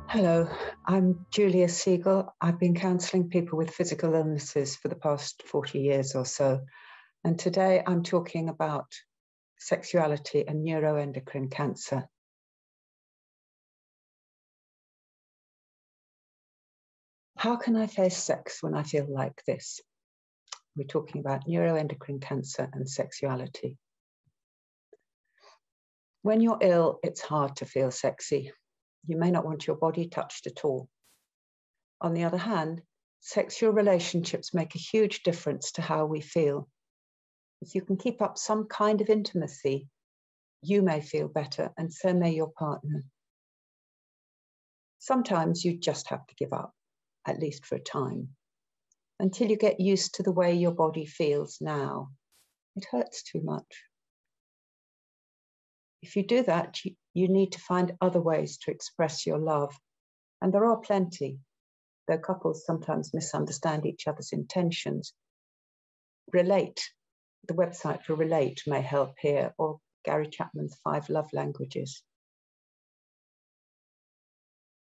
Hello, I'm Julia Segal. I've been counselling people with physical illnesses for the past 40 years or so. And today I'm talking about sexuality and neuroendocrine cancer. How can I face sex when I feel like this? We're talking about neuroendocrine cancer and sexuality. When you're ill, it's hard to feel sexy. You may not want your body touched at all. On the other hand, sexual relationships make a huge difference to how we feel. If you can keep up some kind of intimacy, you may feel better, and so may your partner. Sometimes you just have to give up, at least for a time, until you get used to the way your body feels now. It hurts too much. If you do that, you need to find other ways to express your love, and there are plenty, though couples sometimes misunderstand each other's intentions. Relate. The website for Relate may help here, or Gary Chapman's 5 Love Languages.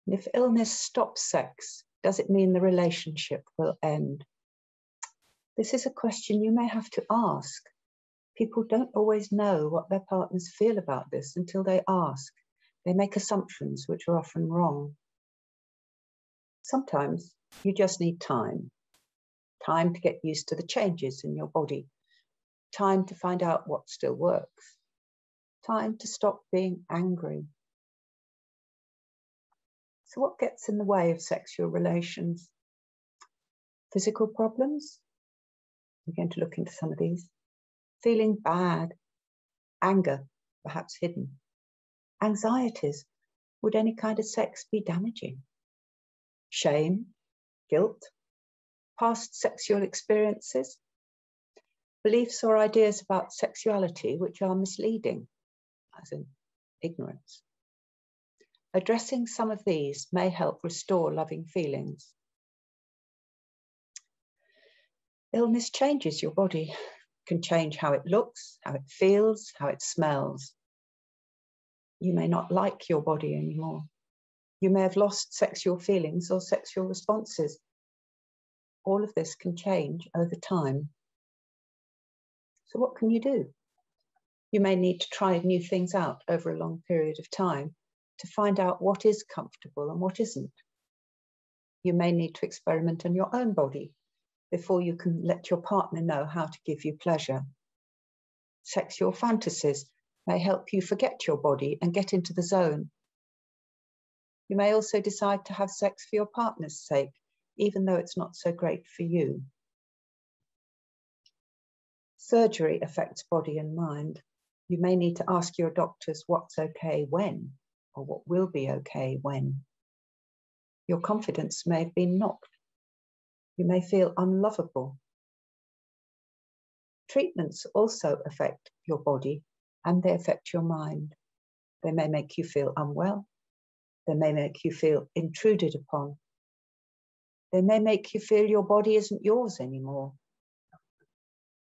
And if illness stops sex, does it mean the relationship will end? This is a question you may have to ask. People don't always know what their partners feel about this until they ask. They make assumptions which are often wrong. Sometimes you just need time. Time to get used to the changes in your body. Time to find out what still works. Time to stop being angry. So what gets in the way of sexual relations? Physical problems? We're going to look into some of these. Feeling bad. Anger, perhaps hidden. Anxieties. Would any kind of sex be damaging? Shame, guilt, past sexual experiences, beliefs or ideas about sexuality which are misleading, as in ignorance. Addressing some of these may help restore loving feelings. Illness changes your body, can change how it looks, how it feels, how it smells. You may not like your body anymore. You may have lost sexual feelings or sexual responses. All of this can change over time. So what can you do? You may need to try new things out over a long period of time to find out what is comfortable and what isn't. You may need to experiment on your own body before you can let your partner know how to give you pleasure. Sexual fantasies may help you forget your body and get into the zone. You may also decide to have sex for your partner's sake, even though it's not so great for you. Surgery affects body and mind. You may need to ask your doctors what's okay when, or what will be okay when. Your confidence may have been knocked. You may feel unlovable. Treatments also affect your body and they affect your mind. They may make you feel unwell. They may make you feel intruded upon. They may make you feel your body isn't yours anymore.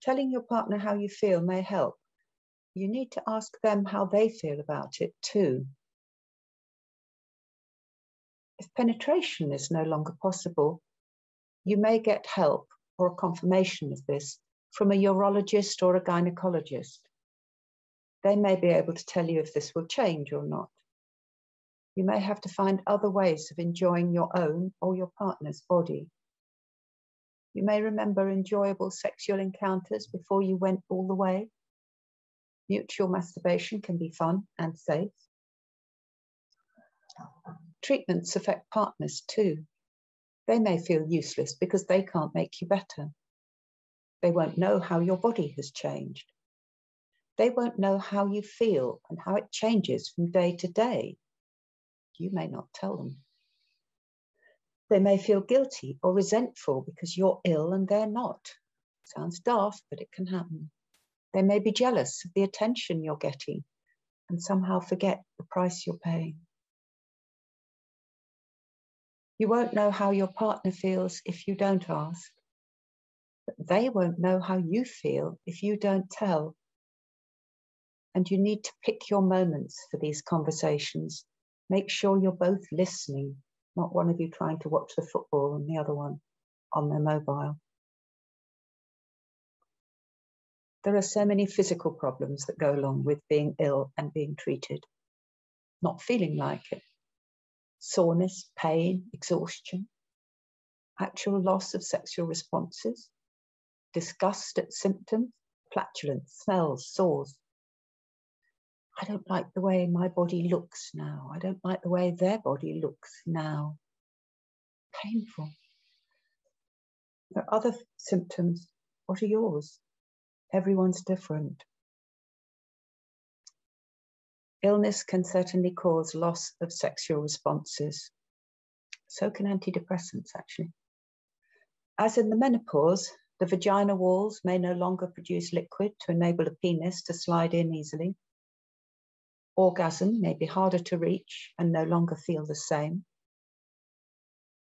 Telling your partner how you feel may help. You need to ask them how they feel about it too. If penetration is no longer possible, you may get help or a confirmation of this from a urologist or a gynecologist. They may be able to tell you if this will change or not. You may have to find other ways of enjoying your own or your partner's body. You may remember enjoyable sexual encounters before you went all the way. Mutual masturbation can be fun and safe. Treatments affect partners too. They may feel useless because they can't make you better. They won't know how your body has changed. They won't know how you feel and how it changes from day to day. You may not tell them. They may feel guilty or resentful because you're ill and they're not. Sounds daft, but it can happen. They may be jealous of the attention you're getting and somehow forget the price you're paying. You won't know how your partner feels if you don't ask, but they won't know how you feel if you don't tell. And you need to pick your moments for these conversations Make sure you're both listening, not one of you trying to watch the football and the other one on their mobile. There are so many physical problems that go along with being ill and being treated. Not feeling like it. Soreness, pain, exhaustion, actual loss of sexual responses, disgust at symptoms, flatulence, smells, sores. I don't like the way my body looks now. I don't like the way their body looks now. Painful. There are other symptoms. What are yours? Everyone's different. Illness can certainly cause loss of sexual responses. So can antidepressants, actually. As in the menopause, the vagina walls may no longer produce liquid to enable a penis to slide in easily. Orgasm may be harder to reach and no longer feel the same.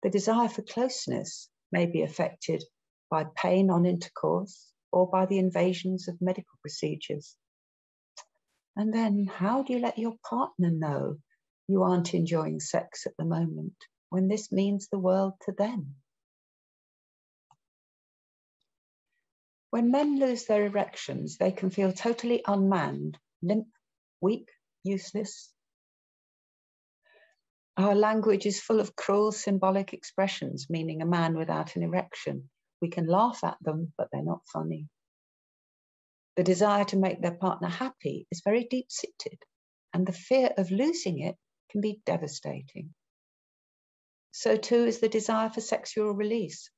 The desire for closeness may be affected by pain on intercourse or by the invasions of medical procedures. And then how do you let your partner know you aren't enjoying sex at the moment when this means the world to them? When men lose their erections, they can feel totally unmanned, limp, weak, useless. Our language is full of cruel symbolic expressions meaning a man without an erection. We can laugh at them, but they're not funny. The desire to make their partner happy is very deep-seated, and the fear of losing it can be devastating. So too is the desire for sexual release,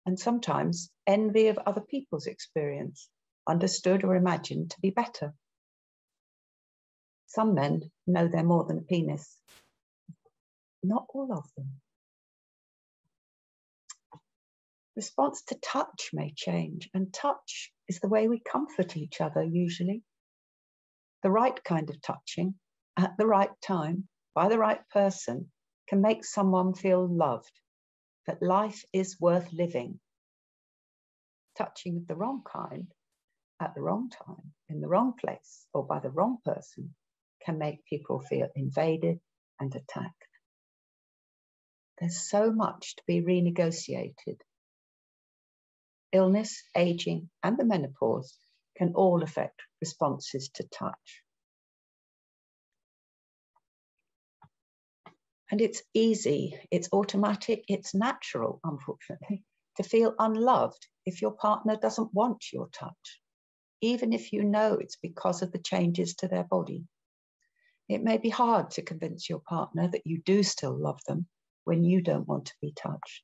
and sometimes envy of other people's experience, understood or imagined to be better. Some men know they're more than a penis. Not all of them. Response to touch may change, and touch is the way we comfort each other usually. The right kind of touching at the right time by the right person can make someone feel loved, that life is worth living. Touching of the wrong kind at the wrong time, in the wrong place, or by the wrong person can make people feel invaded and attacked. There's so much to be renegotiated. Illness, aging, and the menopause can all affect responses to touch. And it's easy, it's automatic, it's natural, unfortunately, to feel unloved if your partner doesn't want your touch, even if you know it's because of the changes to their body. It may be hard to convince your partner that you do still love them when you don't want to be touched.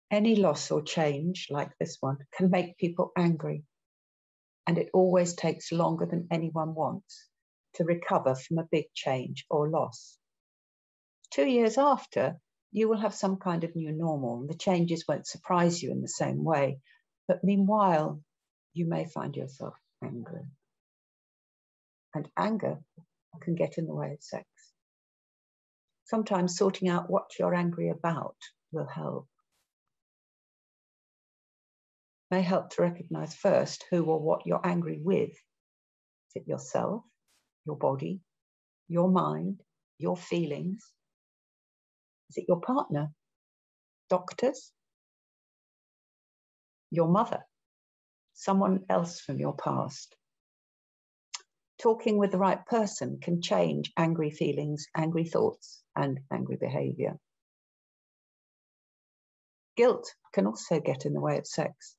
Any loss or change like this one can make people angry, and it always takes longer than anyone wants to recover from a big change or loss. 2 years after, you will have some kind of new normal, and the changes won't surprise you in the same way. But meanwhile, you may find yourself angry. And anger can get in the way of sex. Sometimes sorting out what you're angry about will help. May help to recognize first who or what you're angry with. Is it yourself, your body, your mind, your feelings? Is it your partner, doctors, your mother, someone else from your past? Talking with the right person can change angry feelings, angry thoughts, and angry behavior. Guilt can also get in the way of sex.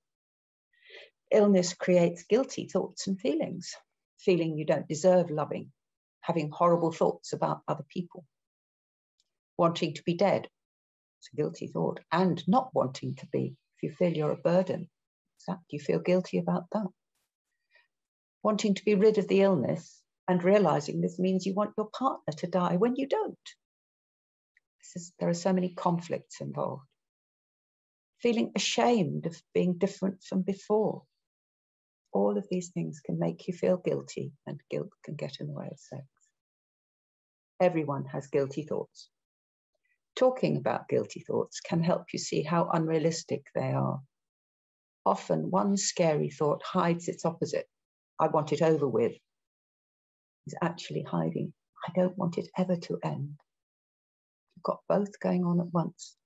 Illness creates guilty thoughts and feelings, feeling you don't deserve loving, having horrible thoughts about other people, wanting to be dead, it's a guilty thought, and not wanting to be, if you feel you're a burden, you feel guilty about that. Wanting to be rid of the illness and realizing this means you want your partner to die when you don't. There are so many conflicts involved. Feeling ashamed of being different from before. All of these things can make you feel guilty, and guilt can get in the way of sex. Everyone has guilty thoughts. Talking about guilty thoughts can help you see how unrealistic they are. Often one scary thought hides its opposite. I want it over with. is actually hiding, I don't want it ever to end. You've got both going on at once.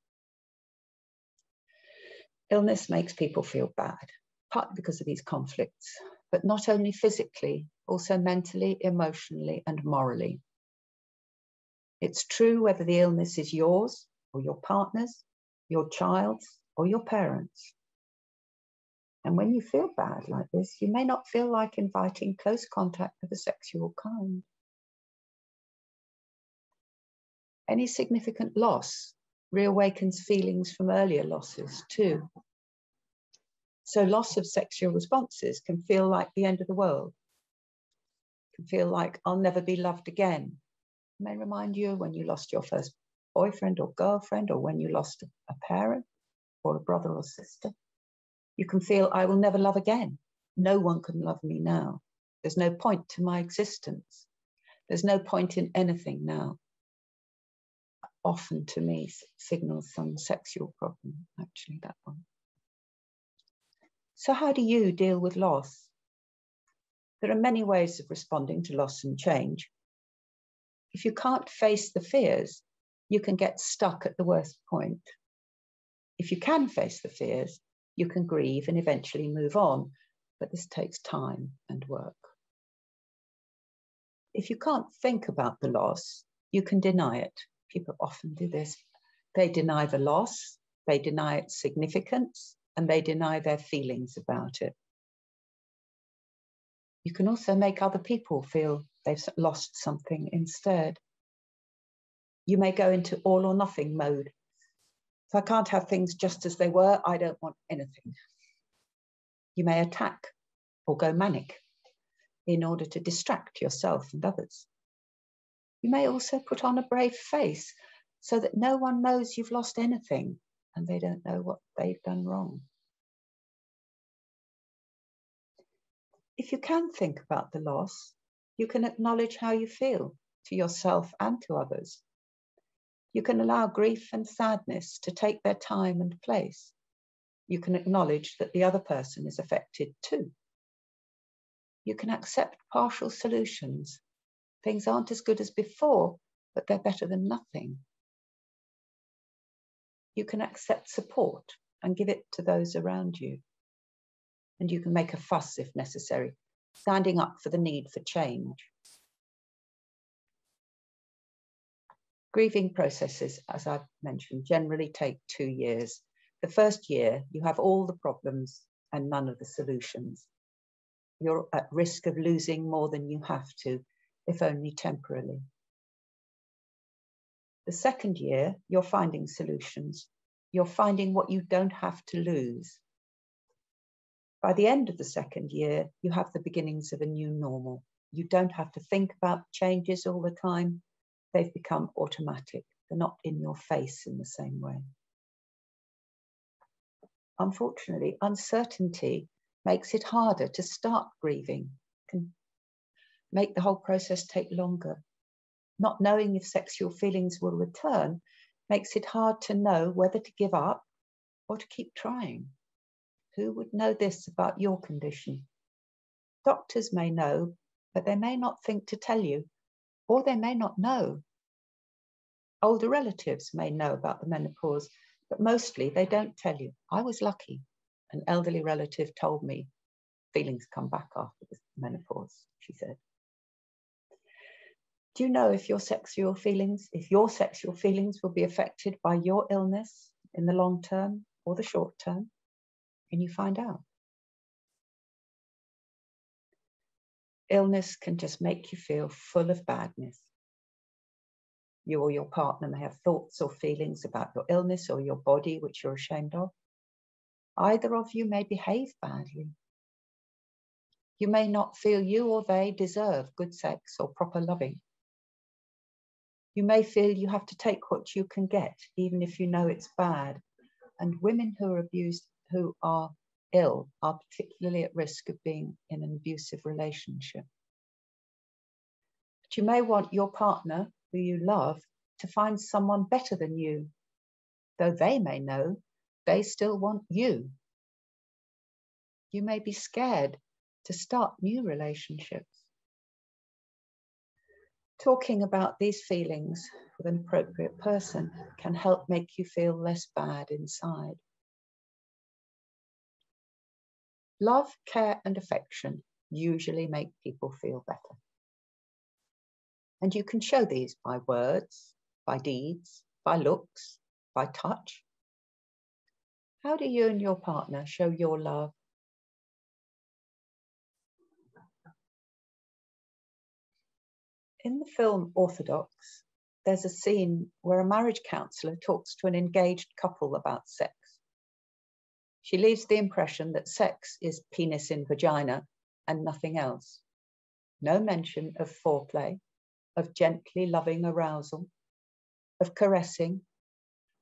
Illness makes people feel bad, partly because of these conflicts, but not only physically, also mentally, emotionally, and morally. It's true whether the illness is yours or your partner's, your child's, or your parents'. And when you feel bad like this, you may not feel like inviting close contact of a sexual kind. Any significant loss reawakens feelings from earlier losses too. So loss of sexual responses can feel like the end of the world. It can feel like I'll never be loved again. It may remind you when you lost your first boyfriend or girlfriend, or when you lost a parent or a brother or sister. You can feel I will never love again. No one can love me now. There's no point to my existence. There's no point in anything now. Often to me signals some sexual problem, actually, that one. So how do you deal with loss? There are many ways of responding to loss and change. If you can't face the fears, you can get stuck at the worst point. If you can face the fears, you can grieve and eventually move on, but this takes time and work. If you can't think about the loss, you can deny it. People often do this. They deny the loss, they deny its significance, and they deny their feelings about it. You can also make other people feel they've lost something instead. You may go into all or nothing mode. If I can't have things just as they were, I don't want anything. You may attack or go manic in order to distract yourself and others. You may also put on a brave face so that no one knows you've lost anything and they don't know what they've done wrong. If you can think about the loss, you can acknowledge how you feel to yourself and to others. You can allow grief and sadness to take their time and place. You can acknowledge that the other person is affected too. You can accept partial solutions. Things aren't as good as before, but they're better than nothing. You can accept support and give it to those around you. And you can make a fuss if necessary, standing up for the need for change. Grieving processes, as I've mentioned, generally take 2 years. The first year, you have all the problems and none of the solutions. You're at risk of losing more than you have to, if only temporarily. The second year, you're finding solutions. You're finding what you don't have to lose. By the end of the second year, you have the beginnings of a new normal. You don't have to think about changes all the time. They've become automatic. They're not in your face in the same way. Unfortunately, uncertainty makes it harder to start grieving, can make the whole process take longer. Not knowing if sexual feelings will return makes it hard to know whether to give up or to keep trying. Who would know this about your condition? Doctors may know, but they may not think to tell you, or they may not know. Older relatives may know about the menopause, but mostly they don't tell you. I was lucky. An elderly relative told me feelings come back after the menopause, she said. Do you know if your sexual feelings will be affected by your illness in the long term or the short term? Can you find out? Illness can just make you feel full of badness. You or your partner may have thoughts or feelings about your illness or your body which you're ashamed of. Either of you may behave badly. You may not feel you or they deserve good sex or proper loving. You may feel you have to take what you can get, even if you know it's bad. And women who are abused, who are ill, are particularly at risk of being in an abusive relationship. But you may want your partner, who you love, to find someone better than you, though they may know they still want you. You may be scared to start new relationships. Talking about these feelings with an appropriate person can help make you feel less bad inside. Love, care, and affection usually make people feel better. And you can show these by words, by deeds, by looks, by touch. How do you and your partner show your love? In the film Orthodox, there's a scene where a marriage counsellor talks to an engaged couple about sex. She leaves the impression that sex is penis in vagina and nothing else. No mention of foreplay, of gently loving arousal, of caressing,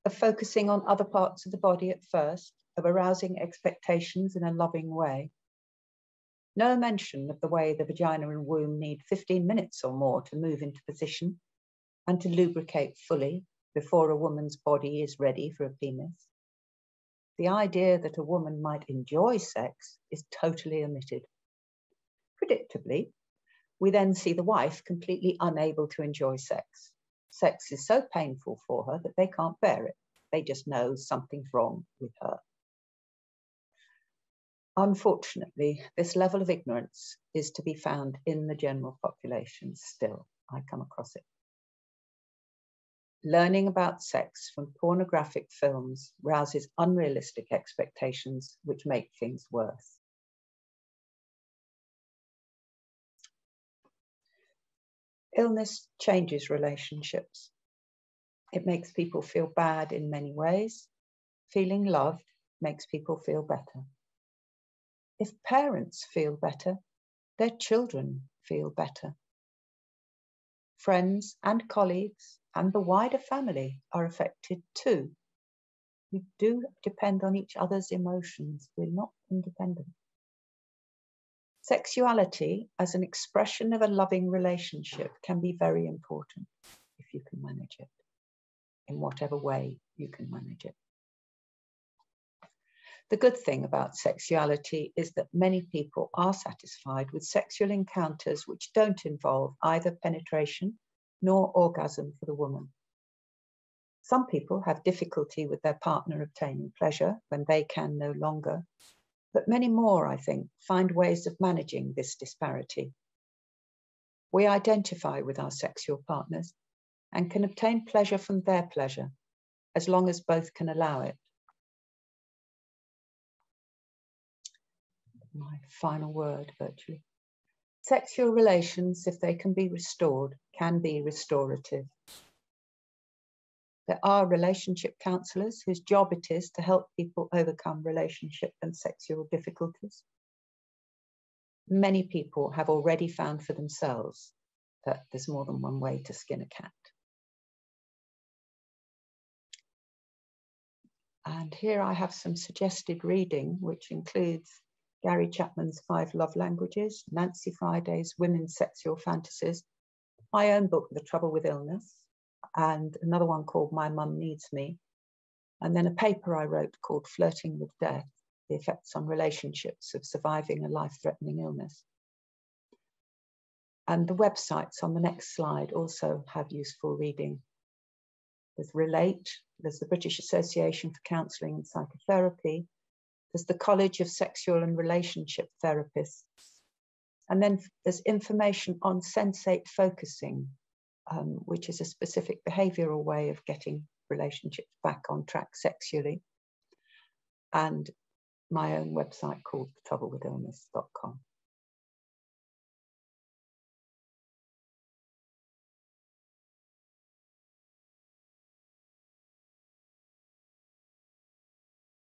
of focusing on other parts of the body at first, of arousing expectations in a loving way. No mention of the way the vagina and womb need 15 minutes or more to move into position and to lubricate fully before a woman's body is ready for a penis. The idea that a woman might enjoy sex is totally omitted. Predictably, we then see the wife completely unable to enjoy sex. Sex is so painful for her that they can't bear it. They just know something's wrong with her. Unfortunately, this level of ignorance is to be found in the general population still. I come across it. Learning about sex from pornographic films rouses unrealistic expectations which make things worse. Illness changes relationships. It makes people feel bad in many ways. Feeling loved makes people feel better. If parents feel better, their children feel better. Friends and colleagues and the wider family are affected too. We do depend on each other's emotions. We're not independent. Sexuality as an expression of a loving relationship can be very important if you can manage it, in whatever way you can manage it. The good thing about sexuality is that many people are satisfied with sexual encounters which don't involve either penetration nor orgasm for the woman. Some people have difficulty with their partner obtaining pleasure when they can no longer, but many more, I think, find ways of managing this disparity. We identify with our sexual partners and can obtain pleasure from their pleasure, as long as both can allow it. My final word, virtually. Sexual relations, if they can be restored, can be restorative. There are relationship counsellors whose job it is to help people overcome relationship and sexual difficulties. Many people have already found for themselves that there's more than one way to skin a cat. And here I have some suggested reading, which includes Gary Chapman's 5 Love Languages, Nancy Friday's Women's Sexual Fantasies, my own book, The Trouble with Illness, and another one called My Mum Needs Me, and then a paper I wrote called Flirting with Death, the Effects on Relationships of Surviving a Life-Threatening Illness. And the websites on the next slide also have useful reading. There's Relate, there's the British Association for Counselling and Psychotherapy, there's the College of Sexual and Relationship Therapists, and then there's information on sensate focusing, which is a specific behavioural way of getting relationships back on track sexually, and my own website called thetroublewithillness.com.